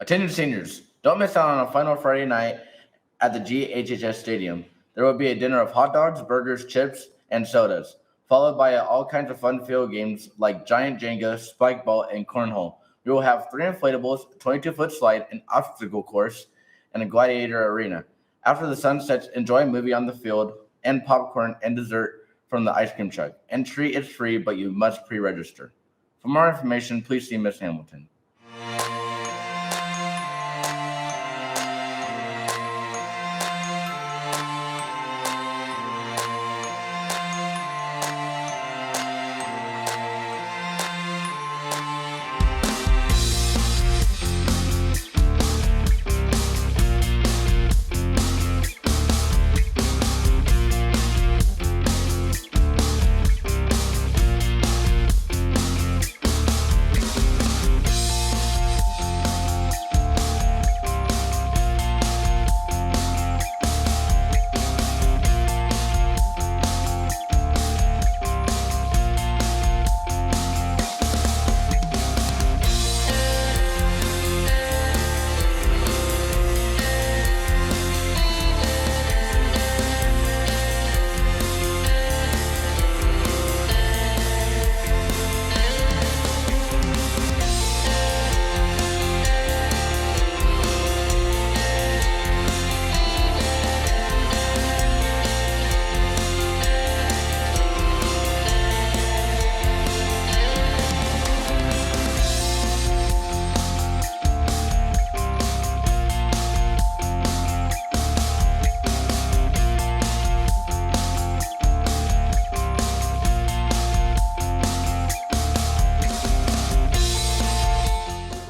Attention seniors, don't miss out on a final Friday night at the GHHS Stadium. There will be a dinner of hot dogs, burgers, chips, and sodas, followed by all kinds of fun field games like giant Jenga, spike ball, and cornhole. We will have three inflatables, a 22-foot slide, an obstacle course, and a gladiator arena. After the sun sets, enjoy a movie on the field, and popcorn and dessert from the ice cream truck. Entry is free, but you must pre-register. For more information, please see Miss Hamilton.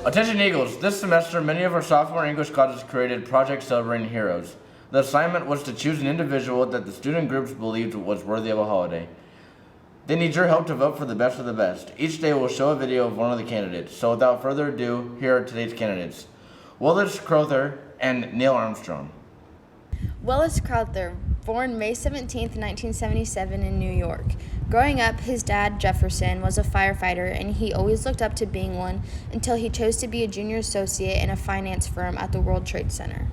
Attention Eagles, this semester many of our sophomore English classes created Project Celebrating Heroes. The assignment was to choose an individual that the student groups believed was worthy of a holiday. They need your help to vote for the best of the best. Each day will show a video of one of the candidates. So without further ado, here are today's candidates. Willis Crowther and Neil Armstrong. Willis Crowther, born May 17, 1977 in New York. Growing up, his dad, Jefferson, was a firefighter, and he always looked up to being one until he chose to be a junior associate in a finance firm at the World Trade Center.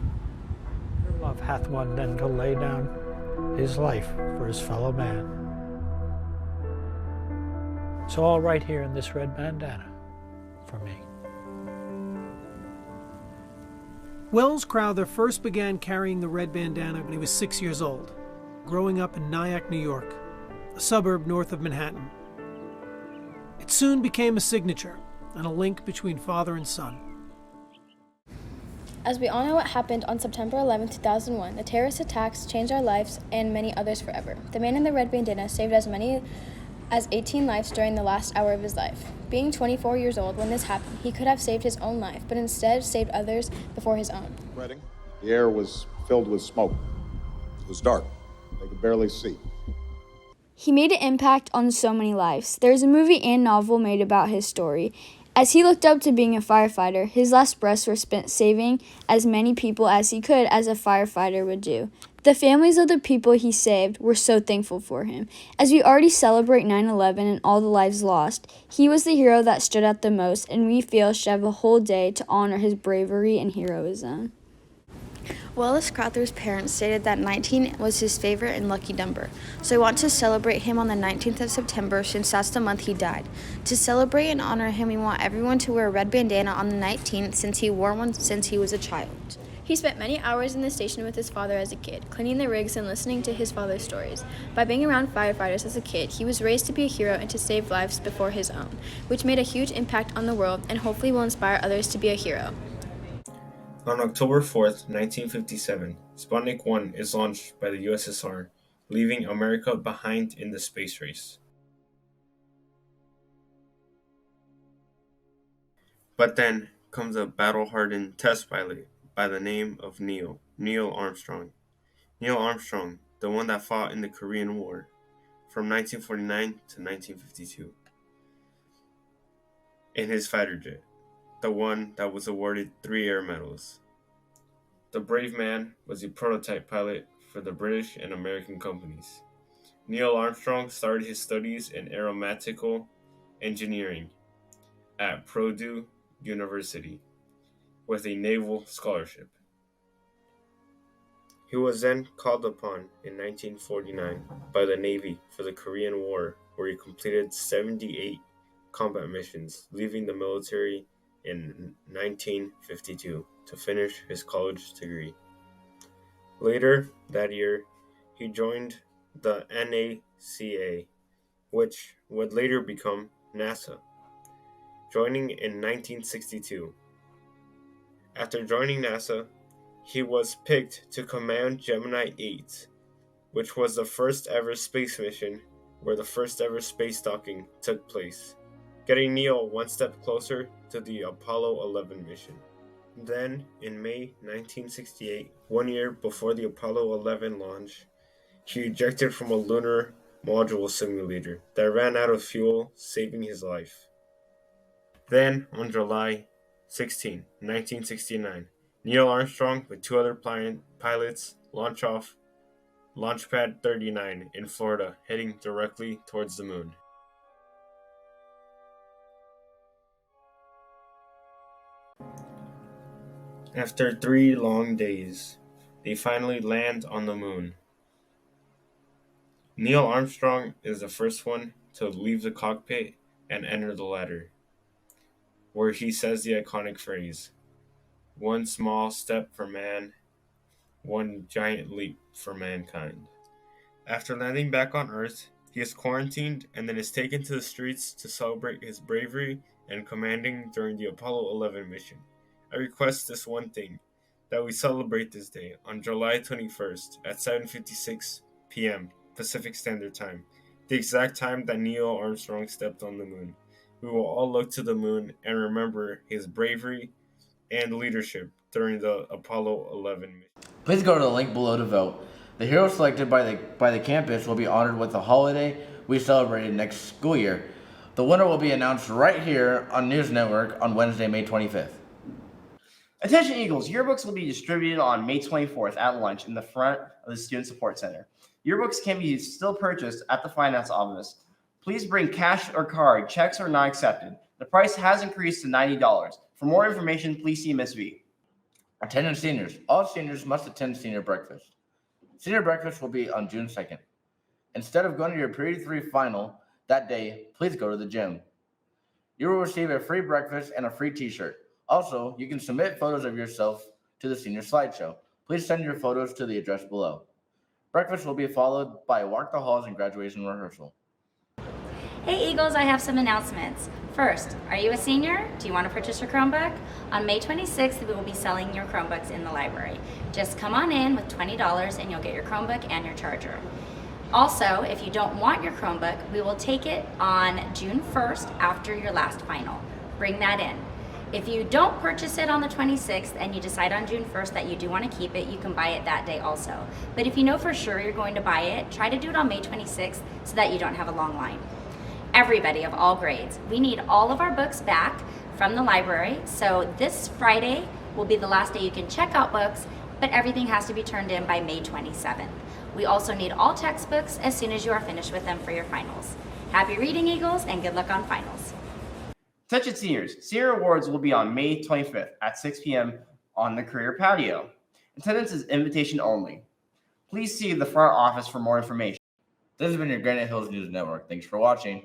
Love hath one then to lay down his life for his fellow man. So all right here in this red bandana for me. Wells Crowther first began carrying the red bandana when he was 6 years old, growing up in Nyack, New York, a suburb north of Manhattan. It soon became a signature and a link between father and son. As we all know what happened on September 11, 2001, the terrorist attacks changed our lives and many others forever. The man in the red bandana saved as many as 18 lives during the last hour of his life. Being 24 years old when this happened, he could have saved his own life, but instead saved others before his own. The air was filled with smoke. It was dark. They could barely see. He made an impact on so many lives. There's a movie and novel made about his story. As he looked up to being a firefighter, his last breaths were spent saving as many people as he could as a firefighter would do. The families of the people he saved were so thankful for him. As we already celebrate 9/11 and all the lives lost, he was the hero that stood out the most, and we feel should have a whole day to honor his bravery and heroism. Willis Crowther's parents stated that 19 was his favorite and lucky number, so we want to celebrate him on the 19th of September since that's the month he died. To celebrate and honor him, we want everyone to wear a red bandana on the 19th since he wore one since he was a child. He spent many hours in the station with his father as a kid, cleaning the rigs and listening to his father's stories. By being around firefighters as a kid, he was raised to be a hero and to save lives before his own, which made a huge impact on the world and hopefully will inspire others to be a hero. On October 4th, 1957, Sputnik 1 is launched by the USSR, leaving America behind in the space race. But then comes a battle-hardened test pilot by the name of Neil Armstrong. Neil Armstrong, the one that fought in the Korean War from 1949 to 1952. In his fighter jet, the one that was awarded 3 air medals. The brave man was a prototype pilot for the British and American companies. Neil Armstrong started his studies in aeronautical engineering at Purdue University. with a naval scholarship. He was then called upon in 1949 by the Navy for the Korean War, where he completed 78 combat missions, leaving the military in 1952 to finish his college degree. Later that year, he joined the NACA, which would later become NASA, joining in 1962. After joining NASA, he was picked to command Gemini 8, which was the first ever space mission where the first ever space docking took place, getting Neil one step closer to the Apollo 11 mission. Then, in May 1968, 1 year before the Apollo 11 launch, he ejected from a lunar module simulator that ran out of fuel, saving his life. Then, on July 16, 1969, Neil Armstrong with two other pilots launch off Launchpad 39 in Florida, heading directly towards the moon. After 3 long days, they finally land on the moon. Neil Armstrong is the first one to leave the cockpit and enter the ladder, where he says the iconic phrase, "One small step for man, one giant leap for mankind." After landing back on Earth, he is quarantined and then is taken to the streets to celebrate his bravery and commanding during the Apollo 11 mission. I request this one thing, that we celebrate this day on July 21st at 7:56 p.m. Pacific Standard Time, the exact time that Neil Armstrong stepped on the moon. We will all look to the moon and remember his bravery and leadership during the Apollo 11 mission. Please go to the link below to vote. The hero selected by the campus will be honored with the holiday we celebrated next school year. The winner will be announced right here on News Network on Wednesday, May 25th. Attention Eagles, yearbooks will be distributed on May 24th at lunch in the front of the Student Support Center. Yearbooks can be still purchased at the finance office. Please bring cash or card. Checks are not accepted. The price has increased to $90. For more information, please see Ms. V. Attendance seniors. All seniors must attend senior breakfast. Senior breakfast will be on June 2nd. Instead of going to your period 3 final that day, please go to the gym. You will receive a free breakfast and a free t-shirt. Also, you can submit photos of yourself to the senior slideshow. Please send your photos to the address below. Breakfast will be followed by a walk the halls and graduation rehearsal. Hey Eagles, I have some announcements. First, are you a senior? Do you want to purchase your Chromebook? On May 26th, we will be selling your Chromebooks in the library. Just come on in with $20 and you'll get your Chromebook and your charger. Also, if you don't want your Chromebook, we will take it on June 1st after your last final. Bring that in. If you don't purchase it on the 26th and you decide on June 1st that you do want to keep it, you can buy it that day also. But if you know for sure you're going to buy it, try to do it on May 26th so that you don't have a long line. Everybody of all grades, we need all of our books back from the library. So this Friday will be the last day you can check out books, but everything has to be turned in by May 27th. We also need all textbooks as soon as you are finished with them for your finals. Happy reading, Eagles, and good luck on finals. Attention seniors, senior awards will be on May 25th at 6 p.m. on the career patio. Attendance is invitation only. Please see the front office for more information. This has been your Granite Hills News Network. Thanks for watching.